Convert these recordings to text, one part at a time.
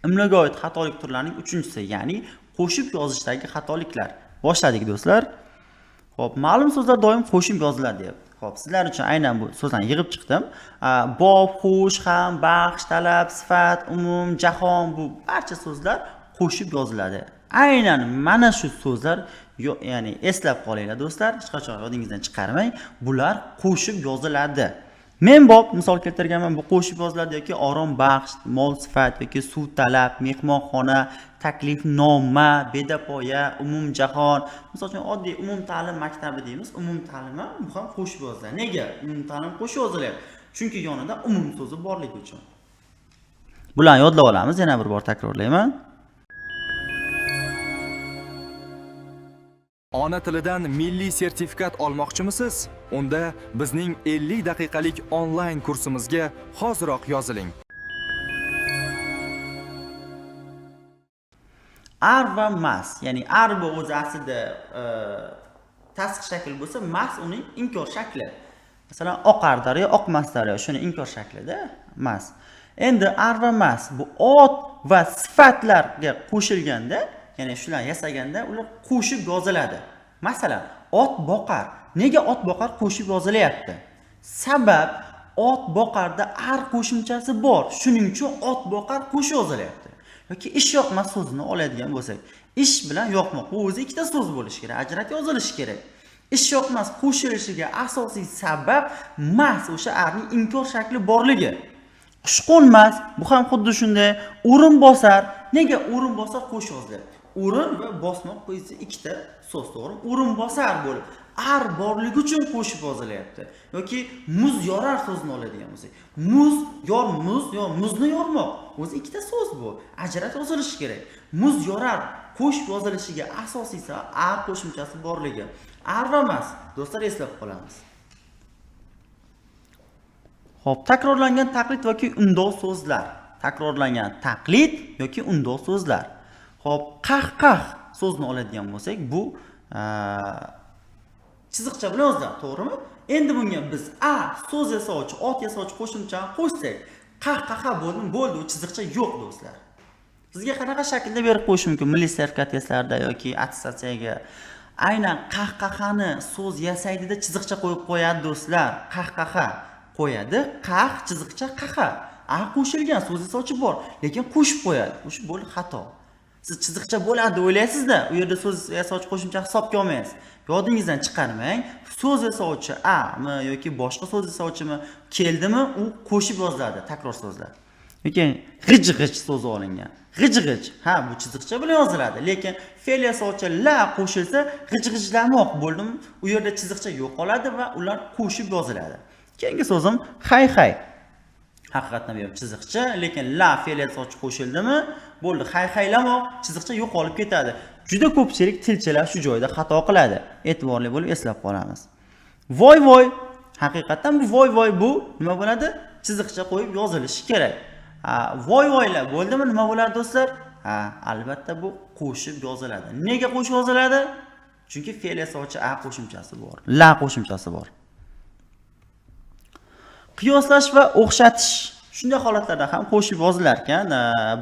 Imloga oid xatolik turlarining 3-si, ya'ni qo'shib yozishdagi xatoliklar. Boshladik do'stlar. Xo'p, ma'lum so'zlar doim qo'shib yoziladi deyapti. Xo'p, sizlar uchun aynan bu so'zlarni yig'ib chiqdim. Bob, xush, ham, baxsh, talab, sifat, umum, jahon bu barcha so'zlar qo'shib yoziladi. Aynan mana shu so'zlar, ya'ni eslab qolinglar do'stlar, hech qachon yodingizdan chiqarmang. Bular qo'shib yoziladi. Men Bob misol keltirganman, bu qo'shib yoziladi yoki orom baxsh, mol sifat yoki suv talab, mehmonxona, taklifnoma, bedapoya, umum jahon. Misol uchun oddiy umum ta'lim maktabi deymiz. Umum ta'lim bu ham qo'shib yoziladi. Nega umum ta'lim qo'shib yozilyapti? Chunki yonida umum so'zi borligi uchun. Bularni yodlab olamiz. Yana bir bor takrorlayman. Ona tilidan milliy sertifikat olmoqchimisiz? Unda bizning 50 daqiqalik onlayn kursimizga hoziroq yoziling. Ar va mas, ya'ni ar bu o'zi aslida tasdiq shakli bo'lsa, mas uning inkor shakli. Masalan, oqar daryo, oqmas daryo, shuni inkor shaklida mas. Endi ar va mas bu ot va sifatlarga qo'shilganda, ya'ni shular yasaganda ular qo'shib yoziladi. Masalan, ot boqar. Nega ot boqar qo'shib yozilyapti? Sabab ot boqarda ar qo'shimchasi bor. Shuning uchun ot boqar qo'shib yozilyapti. Yoki ish yoqmas so'zini oladigan bo'lsak, ish bilan yoqmoq bu o'zi ikkita so'z bo'lishi kerak, ajratib yozilishi kerak. Ish yoqmas qo'shilishiga asosiy sabab mas o'sha arning inkor shakli borligi. Xushqo'nmas bu ham xuddi shunday. O'rin bosar. Nega o'rin bosar qo'shib yozilyapti? O'rin va bosmoq bo'yicha ikkita so'z, to'g'rimi? O'rin bosar bo'lib, ar borligi uchun qo'shib yozilyapti. Yoki muz yorar so'zini oladigan bo'lsak, muz yor muz yo muzni yormoq o'zi ikkita so'z bu. Ajratib yozilishi kerak. Muz yorar qo'shib yozilishiga asosiy sabab ar qo'shimchasi borligi. Ar va mas do'stlar eslab qolamiz. Xo'p, takrorlangan taqlid yoki undov so'zlar. Takrorlangan taqlid yoki undov so'zlar. Xo'p, qah-qah so'zni oladigan bo'lsak, bu chiziqcha bilan yoziladi, to'g'rimi? Endi bunga biz so'z yasovchi, ot yasovchi qo'shimchani qo'shsak, qah-qaha bo'ldi, u chiziqcha yo'q do'stlar. Sizga qanaqa shaklda berib qo'yish mumkin? Milliy sertifikat testlarida yoki attestatsiyaga aynan qah-qahani so'z yasaydida chiziqcha qo'yib qo'yadi do'stlar. Qah-qaha qo'yadi, qah chiziqcha qaha. Qo'shilgan so'z yasovchi bor, lekin qo'shib qo'yadi. O'sha bo'ldi xato. Siz chiziqcha bo'ladi deb o'ylaysizda, u yerda so'z yasovchi qo'shimcha hisobga olmaysiz. Yodingizdan chiqarmang. So'z yasovchi mi yoki boshqa so'z yasovchimi keldimi, u qo'shib yoziladi, takror so'zlar. Lekin g'ij-g'ij so'zi olingan. G'ij-g'ij, bu chiziqcha bilan yoziladi, lekin fe'l yasovchi la qo'shilsa, g'ij-g'ijlamoq bo'ldimi, u yerda chiziqcha yo'qoladi va ular qo'shib yoziladi. Keyingi so'zim hay-hay. Haqiqatan bu ham chiziqcha, lekin la fe'l yasovchi qo'shildimi, bo'ldi, hay-haylamoq chiziqcha yo'qolib ketadi. Juda ko'pchilik tilchilar shu joyda xato qiladi. E'tiborli bo'lib eslab qolamiz. Voy-voy, haqiqatan bu voy-voy bu nima bo'ladi? Chiziqcha qo'yib yozilishi kerak. Voy-voylar bo'ldimi, nima bo'ladi do'stlar? Albatta bu qo'shib yoziladi. Nega qo'shib yoziladi? Chunki fe'l yasovchi qo'shimchasi bor, la qo'shimchasi bor. Qiyoslash va o'xshatish. Shunday holatlarda ham qo'shib yozilar ekan.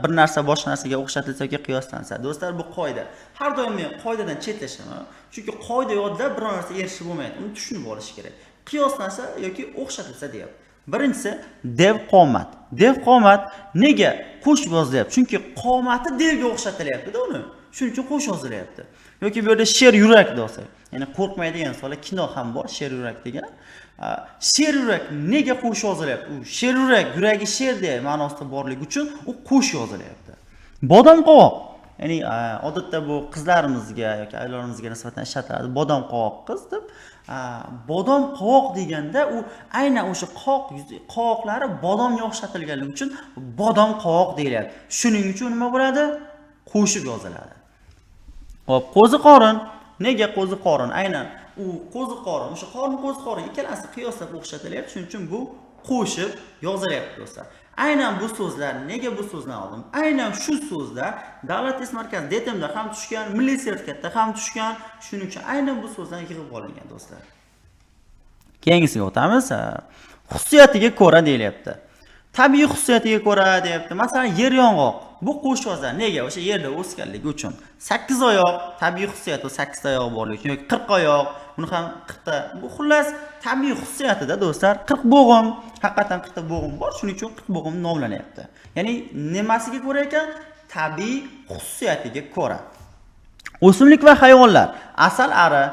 Bir narsa boshqa narsaga o'xshatilsa yoki qiyoslansa. Do'stlar, bu qoida. Har doim men qoidadan chetlashaman. Chunki qoida yodda biror narsa erishib bo'lmaydi. Uni tushunib olish kerak. Qiyoslansa yoki o'xshatilsa deyapti. Birinchisi dev qomat. Dev qomat nega qo'shib yozilyapti? Chunki qomati devga o'xshatilyapti-da uni. Shuning uchun qo'shib yozilyapti. Yoki bu yerda sher yurak bo'lsa, ya'ni qo'rqmaydigan so'la kino ham bor, sher yurak degan. Sher yurak nega qo'shib yozilyapti? U sher yurak, yuragi sher deya ma'nosida borligi uchun u qo'shib yozilyapti. Bodom qovoq, ya'ni odatda bu qizlarimizga yoki ayollarimizga nisbatan ishlatiladi. Bodom qovoq qiz deb. Bodom qovoq deganda u aynan o'sha qovoqlari bodomga o'xshatilganligi uchun bodom qovoq deyilyapti. Shuning uchun nima bo'ladi? Qo'shib yoziladi. Xo'p, qo'zi qorin. Nega qo'zi qorin? Aynan u qo'zi qorin, o'sha qo'zi qorin ikkalasi qiyoslab o'xshatilyapti. Shuning uchun bu qo'shib yozilyapti do'stlar. Aynan bu so'zlar, nega bu so'zlarni oldim? Aynan shu so'zlar Davlat test markazi DTMda ham tushgan, milliy sertifikatda ham tushgan. Shuning uchun aynan bu so'zlarni yig'ib olingan do'stlar. Keyingisiga o'tamiz. Xususiyatiga ko'ra deyilyapti. tabiiy xususiyatiga ko'ra deyapti. Masalan, yer yong'oq. Bu qo'shvozlar nega? O'sha yerda o'sganligi uchun. 8 oyoq, tabiiy xususiyati 8 ta oyog'i borligi uchun yoki 40 oyoq, buni ham 40 ta. Bu xullas tabiiy xususiyatida do'stlar, 40 bo'g'im, haqiqatan 40 ta bo'g'im bor, shuning uchun 40 bo'g'im nomlanyapti. Ya'ni nimasiga ko'ra ekan? Tabiiy xususiyatiga ko'ra. O'simlik va hayvonlar, asal ari.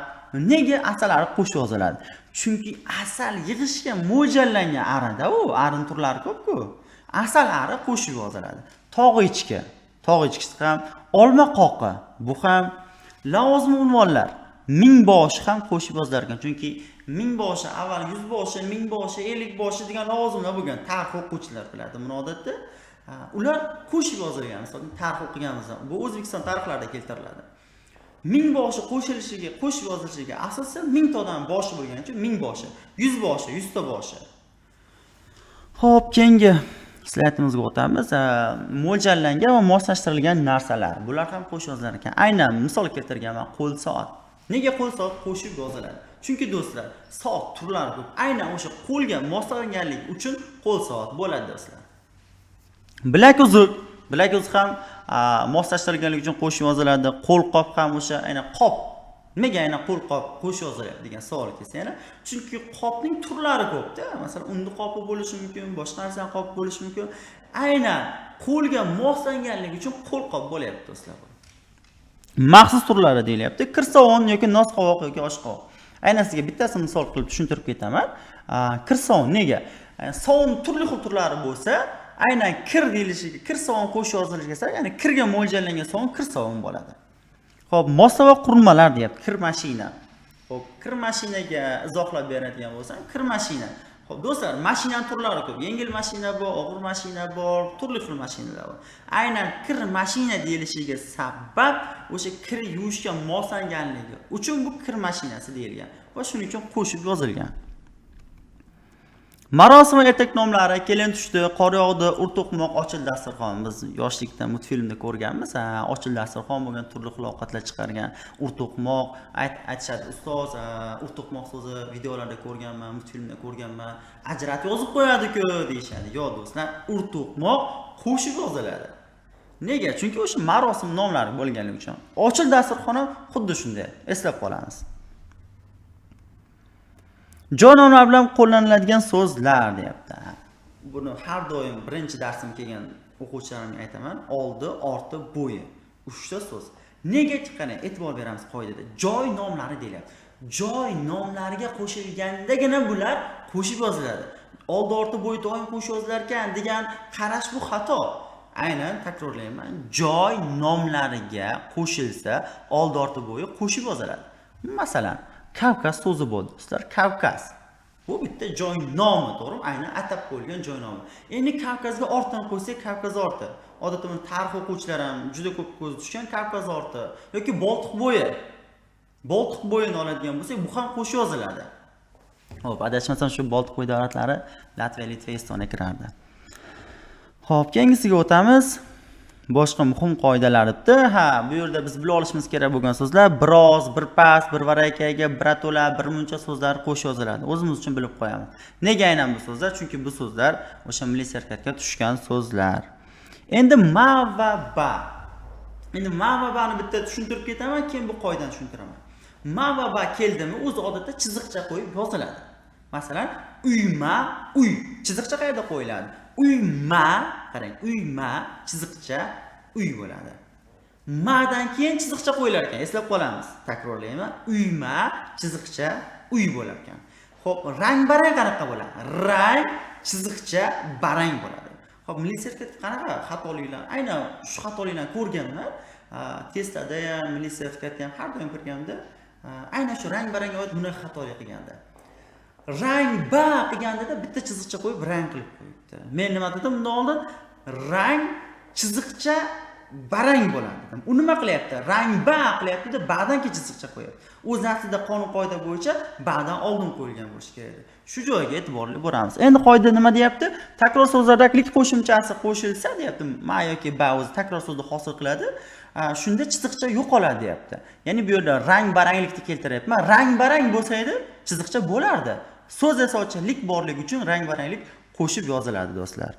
Nega asal ari qo'shib yoziladi? Chunki asal yig'ishga mo'ljallangan arida, u arin turlari ko'p-ku. Asal ari qo'shib yoziladi. Tog' ichkisi ham, olma qoqi, bu ham lavozim unvonlar. Mingboshi ham qo'shib yozilar ekan. Chunki mingboshi avval 100 boshi, mingboshi, 50 boshi degan lavozimlar bo'lgan. Tarix o'quvchilar biladi buni odatda. Ular qo'shib yozilgan. Masalan, tarix o'qiganimizda bu O'zbekiston tarixlarida keltiriladi. Mingboshi qo'shib yozilishiga asosan 1000 tadan boshi bo'lgani uchun mingboshi, 100 boshi, 100 ta boshi. Xo'p, keyingi slaytimizga o'tamiz. Mo'ljallangan va moslashtirilgan narsalar. Bular ham qo'shib yozilar ekan. Aynan misol keltirganman, qo'l soat. Nega qo'l soat qo'shib yoziladi? Chunki do'stlar, soat turlari ko'p. Aynan o'sha qo'lga moslanganlik uchun qo'l soat bo'ladi do'stlar. Bilak uzuk ham moslashtirilganligi uchun qo'shib yoziladi. Qo'lqop ham o'sha aynan qop. Nega aynan qo'lqop qo'shib yozilyapti degan savol kelsa, yana chunki qopning turlari ko'p-da. Masalan, undi qopi bo'lishi mumkin, boshqa narsaning qopi bo'lishi mumkin. Aynan qo'lga moslanganligi uchun qo'lqop bo'lyapti do'stlar. Maxsus turlari deyilyapti. Kirsovun yoki nosqovoq yoki oshqovoq. Aynan sizga bittasini misol qilib tushuntirib ketaman. Kirsovun nega? Sovun turli xil turlari bo'lsa, aynan kir deyilishiga, kir sovun qo'shib yozilishiga, ya'ni kirga mo'ljallangan sovun kir sovun bo'ladi. Xo'p, mossa va qurilmalar deyapti. Kir mashina. Xo'p, kir mashinaga izohlab beradigan bo'lsam, kir mashina. Xo'p, do'stlar, mashinaning turlari ko'p. Yengil mashina bor, og'ir mashina bor, turli xil mashinalar bor. Aynan kir mashina deyilishiga sabab o'sha kir yuvishga moslanganligi uchun bu kir mashinasi deyilgan va shuning uchun qo'shib yozilgan. Marosim va ertak nomlari: kelin tushdi, qor yog'di, urto'qmoq, ochil dasturxon. Biz yoshlikda multfilmda ko'rganmiz. Ochil dasturxon bo'lgan, turli xil ovqatlar chiqargan. Urto'qmoq aytishadi, ustoz, urto'qmoq so'zi videolarda ko'rganman, multfilmda ko'rganman. Ajratib yozib qo'yadi-ku deyshadi. Yo'q do'stlar, urto'qmoq qo'shib yoziladi. Nega? Chunki o'sha marosim nomlari bo'lganligi uchun. Ochil dasturxon ham xuddi shunday, eslab qolamiz. Joy nomlari bilan qo'llaniladigan so'zlar deyapti. Buni har doim birinchi darsim kelgan o'quvchilarimga aytaman. Oldi, orti, bo'yi. 3 ta so'z. Nega qani e'tibor beramiz qoidada? Joy nomlari deyilyapti. Joy nomlariga qo'shilgandagina bular qo'shib yoziladi. Oldi, orti, bo'yi doim qo'shib yozilar ekan degan qarash bu xato. Aynan takrorlayman. Joy nomlariga qo'shilsa, oldi, orti, bo'yi qo'shib yoziladi. Masalan, Kavkaz so'zi bo'ldi, do'stlar. Kavkaz. Bu bitta joy nomi, to'g'rimi? Aynan atab qo'yilgan joy nomi. Endi Kavkazga ortini qo'ysak, Kavkaz orti. Odatda buni tarix o'quvchilari ham juda ko'p ko'z tushgan Kavkaz orti yoki Boltiq bo'yi. Boltiq bo'yini oladigan bo'lsak, bu ham qo'shib yoziladi. Xo'p, adashmasam shu Boltiq bo'yi davlatlari Latviya, Litva, Estoniya kirardi. Xo'p, keyingisiga o'tamiz. Boshqa muhim qoidalar debdi. Bu yerda biz bilib olishimiz kerak bo'lgan so'zlar biroz, birpas, birvarakaga, birato'la, birmuncha so'zlar qo'shib yoziladi. O'zimiz uchun bilib qo'yamiz. Nega aynan bu so'zlar? Chunki bu so'zlar o'sha milliy sertifikatga tushgan so'zlar. Endi ma va ba. Endi ma va bani bitta tushuntirib ketaman, keyin bu qoidani tushuntiraman. Ma va ba keldimi, o'zi odatda chiziqcha qo'yib yoziladi. Masalan, uyma, uy. Chiziqcha qayerda qo'yiladi? Uyma, qarang, uyma chiziqcha uy bo'ladi. Madan keyin chiziqcha qo'yilar ekan, eslab qolamiz. Takrorlayman. Uyma chiziqcha uy bo'lar ekan. Xo'p, rang-barang qanaqa bo'ladi? Rang chiziqcha barang bo'ladi. Xo'p, milliy sertifikat qanaqa xatoliklar? Aynan shu xatoliklarni ko'rganman. Testda ham, milliy sertifikatda ham har doim ko'rganimda, aynan shu rang-barangga oid bunday xatolik qilganda. Rang ba qilganda bitta chiziqcha qo'yib rang qilib qo'yibdi. Men nima dedim bundan oldin? Rang chiziqcha barang bo'ladi dedim. U nima qilyapti? Rang ba qilyapti-da, ba'dan keyin chiziqcha qo'yapti. O'z aslida qonun qoida bo'yicha ba'dan oldin qo'yilgan bo'lishi kerak. Shu joyga e'tiborli bo'lamiz. Endi qoida nima deyapti? Takror so'zlardagi qo'shimchasi qo'shilsa deyapti, ma yoki ba o'zi takror so'zni hosil qiladi. Shunda chiziqcha yo'qoladi deyapti. Ya'ni bu yerda rang baranglikni keltiryapman. Rang barang bo'lsa edi, chiziqcha bo'lardi. So'z yasovchilik borligi uchun rang baranglik qo'shib yoziladi do'stlar.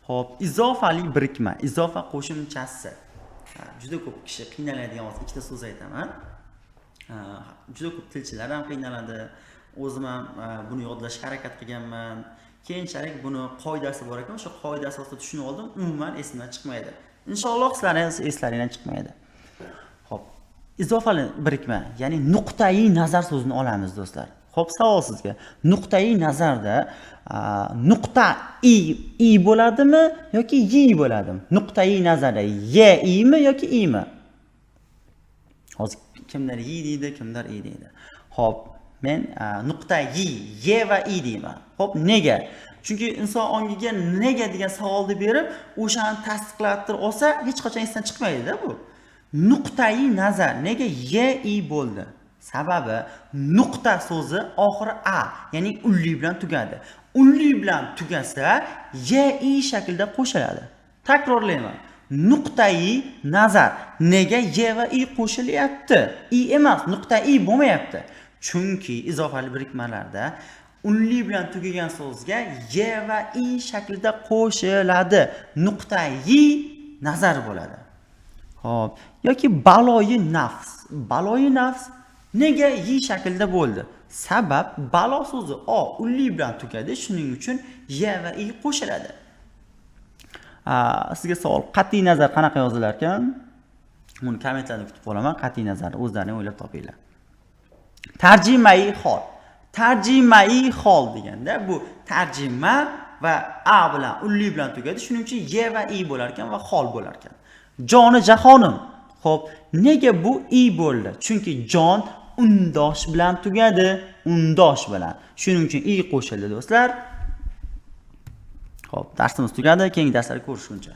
Xo'p, izofali birikma, izofa qo'shimchasi. Juda ko'p kishi qiynaladigan hozir ikkita so'z aytaman. Juda ko'p tilchilar ham qiynaladi. O'zim ham buni yodlashga harakat qilganman. Keyinchalik buni qoidasi bor ekan, o'sha qoida asosida tushunib oldim, umuman esimdan chiqmaydi. Inshaalloh sizlaringiz eslaringizdan chiqmaydi. Xo'p, izofali birikma, ya'ni nuqtai nazar so'zini olamiz do'stlar. Xo'p, savol sizga. Nuqtai nazarda nuqta i bo'ladimi yoki y bo'ladimi? Nuqtai nazarda y mi yoki i mi? Hozir kimlar y deydi, kimlar i deydi. Xo'p, men nuqta y va i deyman. Xo'p, nega? Chunki inson ongiga nega degan savolni berib, o'shani tasdiqlatib olsa, hech qachon esdan chiqmaydi-da bu. Nuqtai nazar nega y i bo'ldi? Sababi nuqta so'zi oxiri a, ya'ni unli bilan tugadi. Unli bilan tugasa, y i shaklda qo'shiladi. Takrorlayman. Nuqtai nazar nega y va i qo'shilyapti? I emas, nuqta i bo'lmayapti. Chunki izofali birikmalarda unli bilan tugagan so'zga y va i shaklida qo'shiladi. Nuqtai nazar bo'ladi. Xo'p, yoki baloyi nafs. Baloyi nafs nega y shaklda bo'ldi? Sabab balo so'zi o unli bilan tugadi, shuning uchun y va i qo'shiladi. Sizga savol, qat'iy nazar qanaqa yozilar ekan? Buni kommentlarda kutib qolaman, qat'iy nazarni o'zlaring o'ylab topinglar. Tarjimai hol. Tarjimai hol deganda bu tarjima va a bilan unli bilan tugadi, shuning uchun y va i bo'lar ekan va hol bo'lar ekan. Joni jahonim. Xo'p, nega bu i bo'ldi? Chunki jon undosh bilan tugadi, undosh bilan. Shuning uchun i qo'shildi do'stlar. Xo'p, darsimiz tugadi. Keyingi darslarda ko'rishguncha.